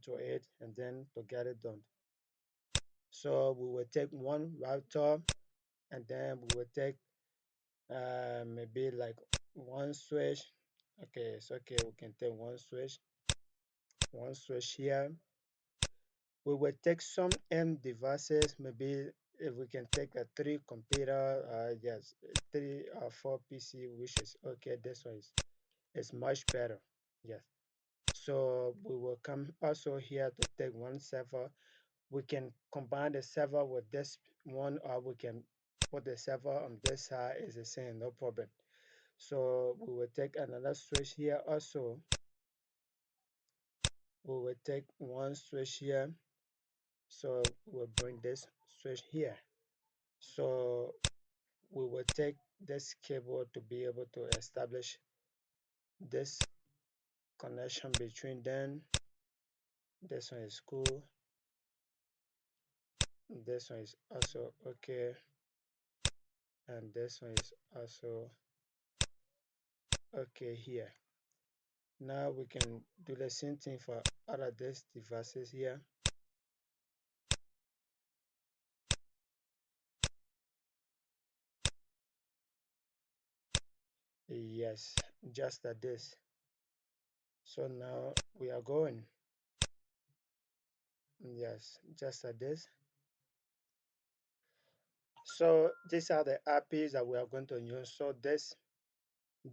into it and then to get it done. So we will take one router and then we will take maybe like one switch. Okay, it's okay. We can take one switch here. We will take some M devices. Maybe if we can take a three computer, yes, three or four PC, which is okay. This one is much better. Yes. So we will come also here to take one server. We can combine the server with this one, or we can put the server on this side. Is the same, no problem. So we will take another switch here also. We will take one switch here. So we'll bring this switch here. So we will take this cable to be able to establish this connection between them. This one is cool. This one is also okay. And this one is also okay here. Now we can do the same thing for other these devices here. Yes, just like this. So now we are going. Yes, just like this. So these are the APIs that we are going to use. So this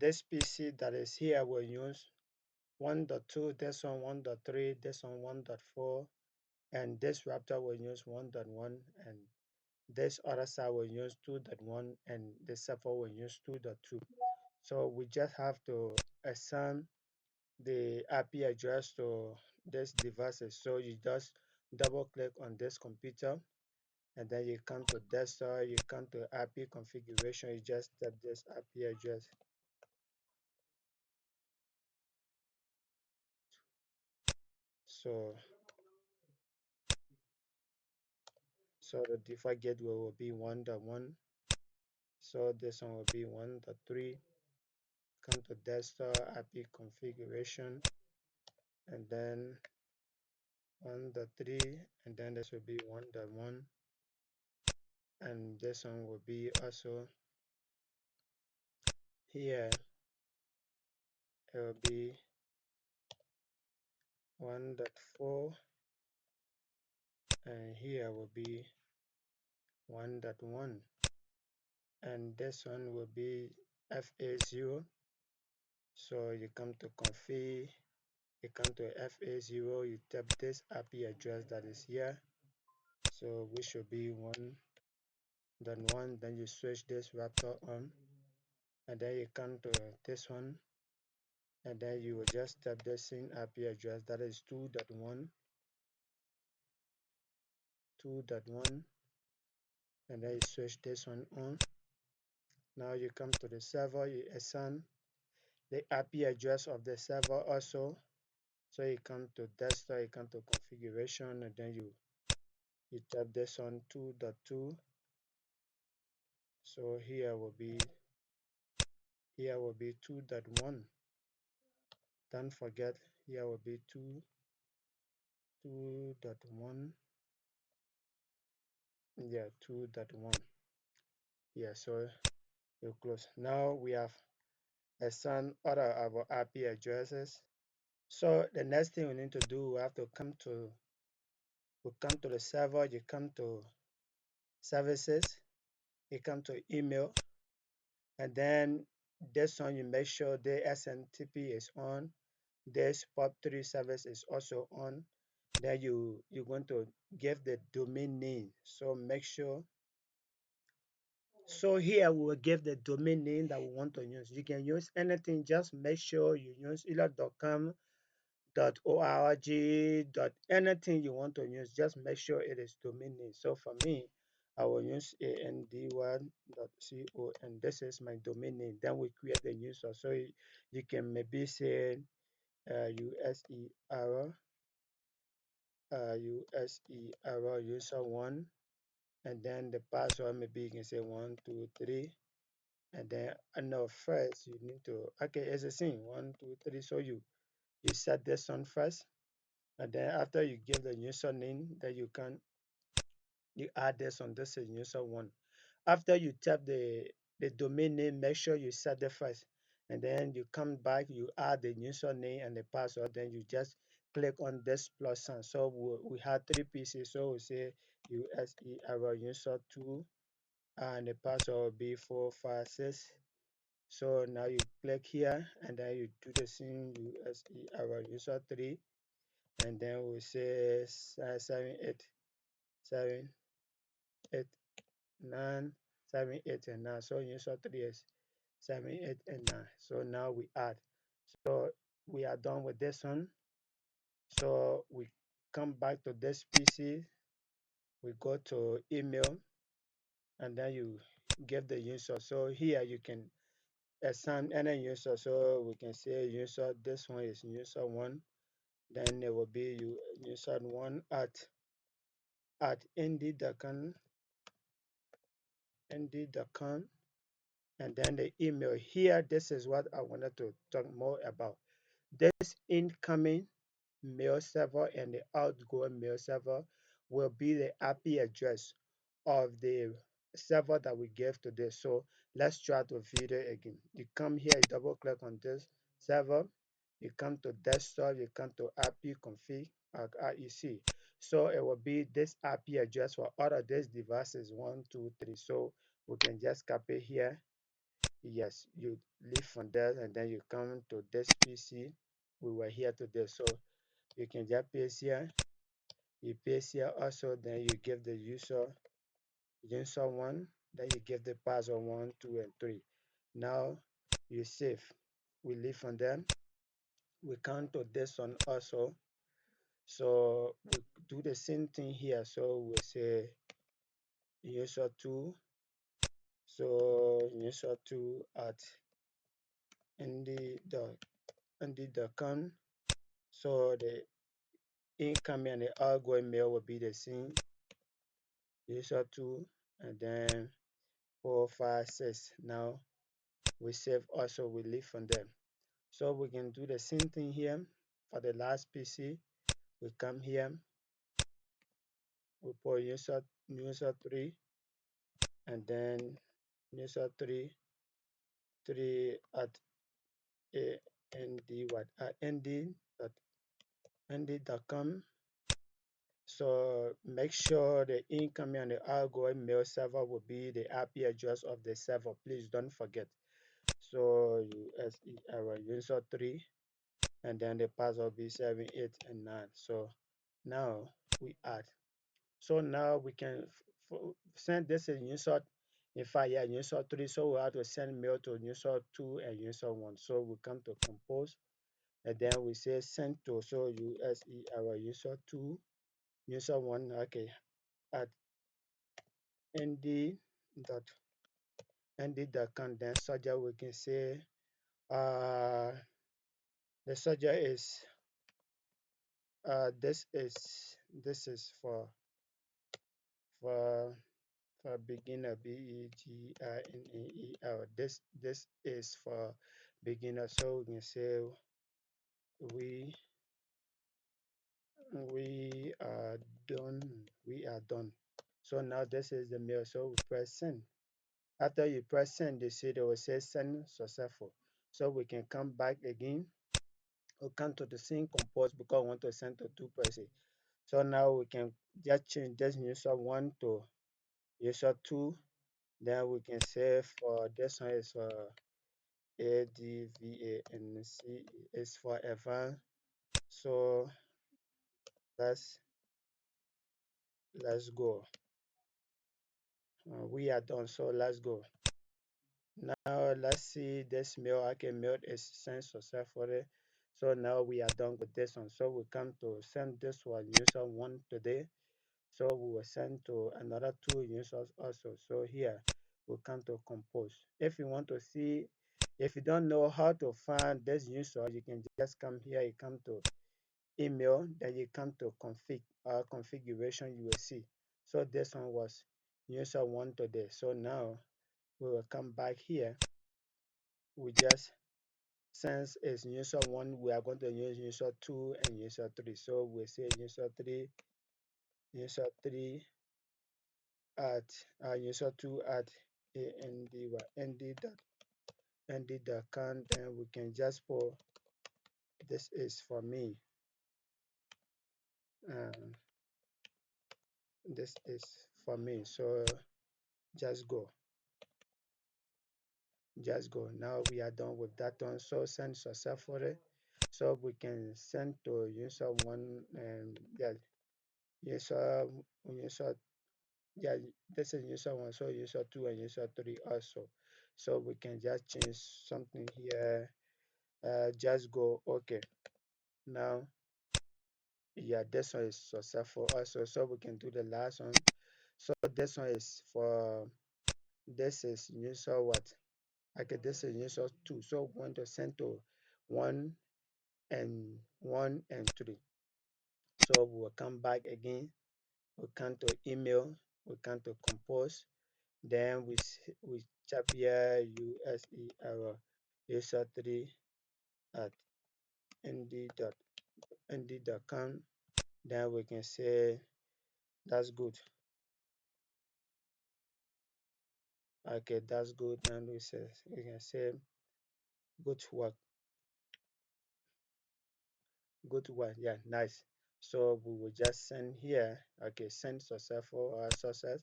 PC that is here will use 1.2, this one 1.3, this one 1.4, and this Raptor will use 1.1, and this other side will use 2.1, and the server will use 2.2. So we just have to assign the IP address to this devices. So you just double click on this computer and then you come to desktop, you come to IP configuration, you just type this IP address. So the default gateway will be 1.1. So this one will be 1.3. Come to desktop IP configuration and then 1.3, and then this will be 1.1, and this one will be also here. It will be 1.4, and here will be 1.1, and this one will be FA0. So you come to config, you come to FA0, you type this IP address that is here. So we should be 1.1, then you switch this Raptor on, and then you come to this one, and then you will just type the same IP address that is 2.1, 2.1, and then you switch this one on. Now you come to the server, you assign the IP address of the server also. So you come to desktop, you come to configuration, and then you type this on 2.2. So here will be 2.1. Don't forget, here will be 2.1. Yeah, 2.1. Yeah, so you close. Now we have assigned other our IP addresses. So the next thing we need to do, we have to come to the server, you come to services, you come to email, and then this one you make sure the SMTP is on, this POP3 service is also on. Then you're going to give the domain name. So make sure. So here we will give the domain name that we want to use. You can use anything, just make sure you use either .com, .org, anything you want to use, just make sure it is domain name. So for me, I will use andy1.co, and this is my domain name. Then we create the user. So you can maybe say user user one, and then the password maybe you can say 123, and then I know first you need to, okay, it's the same 123. So you set this one first, And then after you give the username, then you add this on this is user one. After you tap the domain name, make sure you set it first. And then you come back, you add the username and the password, then you just click on this plus sign. So we have three pieces. So we say USE our user two and the password will be 456. So now you click here and then you do the same USE our user three and then we say 7, 8, 7, 8, 9, 7, 8, and 9. So user three is 7, 8, and 9. So now we add. So we are done with this one. So we come back to this PC. We go to email and then you give the user. So here you can assign any user. So we can say user, this one is user one. Then it will be user one at nd.com and then the email. Here, this is what I wanted to talk more about. This incoming mail server and the outgoing mail server will be the IP address of the server that we gave to this. So let's try to view it again. You come here, you double click on this server, you come to desktop, you come to IP config, REC. So it will be this IP address for all of these devices, 1, 2, 3. So we can just copy here. Yes, you leave from there and then you come to this PC. We were here today. So you can just paste here. You paste here also, then you give the user one, then you give the password 1, 2, and 3. Now you save. We leave from there. We come to this one also. So we do the same thing here. So we say user two. So user two at nd.com. So the incoming and the outgoing mail will be the same. User two and then 456. Now we save also, we leave from there. So we can do the same thing here for the last PC. We come here, we put user three and then user three at nd.com. So make sure the incoming and the outgoing mail server will be the IP address of the server. Please don't forget. So our user three and then the password will be 7, 8, and 9. So now we add. So now we can send this in user. In fact, yeah, user three. So we have to send mail to user two and user one. So we come to compose and then we say send to. So our user two, user one. Okay, at nd dot nd.com. Then subject we can say uh the subject is this is for beginner, beginner. This is for beginner. So we can say we we are done. We are done. So now this is the mail. So we press send. After you press send, they will say send successful. So we can come back again. We'll come to the same compose because we want to send to two persons. So now we can just change this user one to user two. Then we can say for this one is for ADVA and C is for advanced. So let's go. We are done. So let's go. Now let's see this mail. Okay, mail is sent successfully. So now we are done with this one. So we come to send this one user one today. So we will send to another two users also. So here we come to compose. If you want to see, if you don't know how to find this user, you can just come here. You come to email, then you come to configuration. You will see. So this one was user one today. So now we will come back here. We just Since it's user 1, we are going to use user 2 and user 3. So we say user 3 at user 2 at nd dot count. Then we can just put this is for me. Um, this is for me. So just go. Just go. Now we are done with that one. So send successfully. So we can send to user 1 and yeah, user user yeah, this is user 1, so user 2 and user 3 also. So we can just change something here. Just go okay. Now yeah, this one is successful also. So we can do the last one. So this one is for this is user what? Okay, this is user 2. So we want to send to 1 and 1 and 3. So we will come back again. We come to email. We come to compose. Then we type here USE error user 3 at nd.com. Then we can say that's good. Okay, that's good. And we can say good work. Good work. Yeah, nice. So we will just send here. Okay, send successful or success.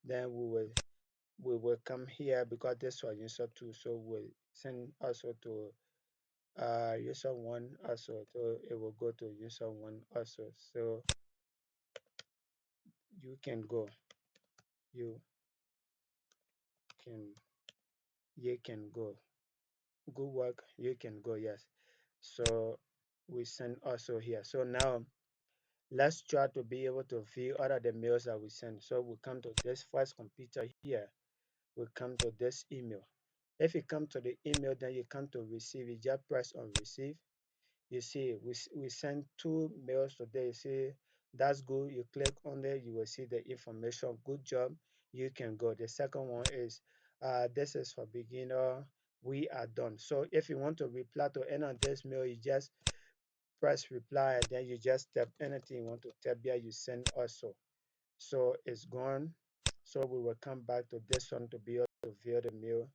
Then we will come here because this was user 2. So we'll send also to user 1 also. So it will go to user 1 also. So you can go. You can you can go. Good work. You can go. Yes. So we send also here. So now let's try to be able to view other the mails that we send. So we come to this first computer here. We come to this email. If you come to the email, then you come to receive. You just press on receive. You see, we send two mails today. You see, that's good. You click on it, you will see the information. Good job. You can go. The second one is, this is for beginner. We are done. So if you want to reply to any of this mail, you just press reply and then you just tap anything you want to tap here. You send also. So it's gone. So we will come back to this one to be able to view the mail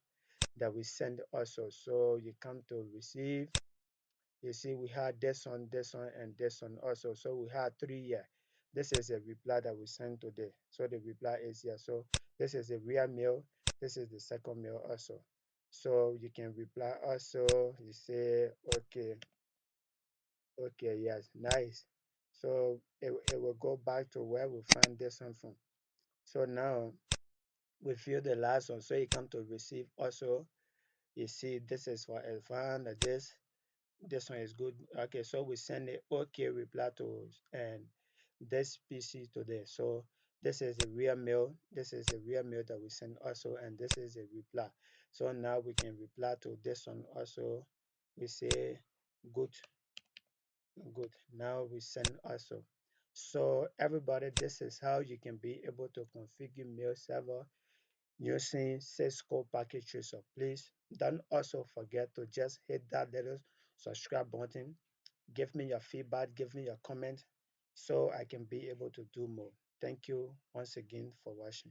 that we send also. So you come to receive. You see, we had this one, and this one also. So we had three here. This is a reply that we sent today. So the reply is here. So this is a real mail. This is the second mail also. So you can reply also. You say, okay, okay, yes, nice. So it will go back to where we find this one from. So now we fill the last one. So you come to receive also. You see, this is for Elfan, this one is good. Okay, so we send a okay reply to and this PC today. So this is a real mail. This is a real mail that we send also, and this is a reply. So now we can reply to this one also. We say good, good. Now we send also. So everybody, this is how you can be able to configure mail server using Cisco package tracer. Please don't also forget to just hit that little subscribe button. Give me your feedback, give me your comment so I can be able to do more. Thank you once again for watching.